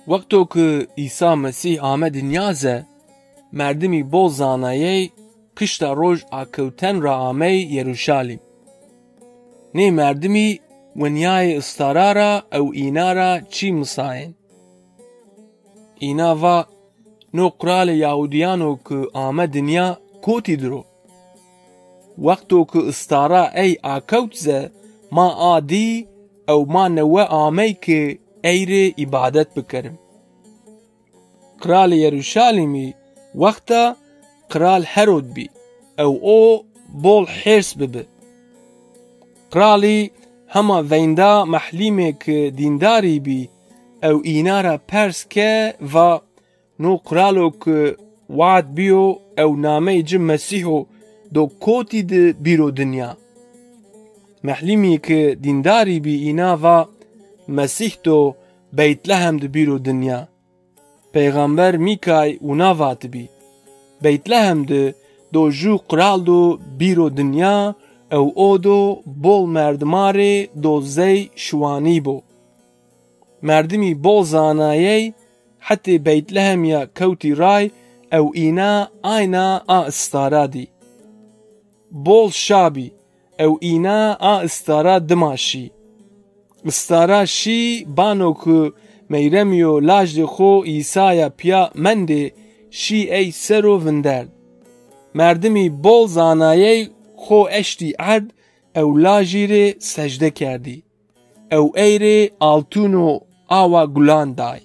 وقتو که عیسی مسیح آمد دنیازه مردمی بول زانایه کشتا روش آکوتن را آمه یروشالیم. نه مردمی ونیای استارارا او اینارا چی مساین. اینا و نو قرال یهودیانو که آمد دنیا کوتی درو. وقتو که استارا ای آکوت زه ما آدی او ما نوه آمه که ایر عبادت بکرم. قرال یروشالیمی وقتا قرال هرود بی او بول حرس ببه. قرالی هما ویندا محلیمه که دینداری بی او اینارا پرس که و نو قرالو که وعد بیو او نامه جم مسیحو دو کوتی ده بیرو دنیا. محلیمی که دینداری بی اینا و مسیح تو بیت لحم ده بیرو دنیا. پیغمبر میکای و ناوات بی. بیت لحم ده دو جو قرال دو بیرو دنیا او دو بول مردماره دو زی شوانی بو. مردمی بول زانایه حتی بیت لحم یا کوتی رای او اینا آینا استارا دی. بول شابی او اینا استارا دماشی. استارا شی بانو که میرمیو لاجد خو ایسایا پیا منده شی ای سرو وندرد. مردمی بول زانایه خو اشتی عرد او لاجیره سجده کردی. او ایره آلتونو آوا گلان دای.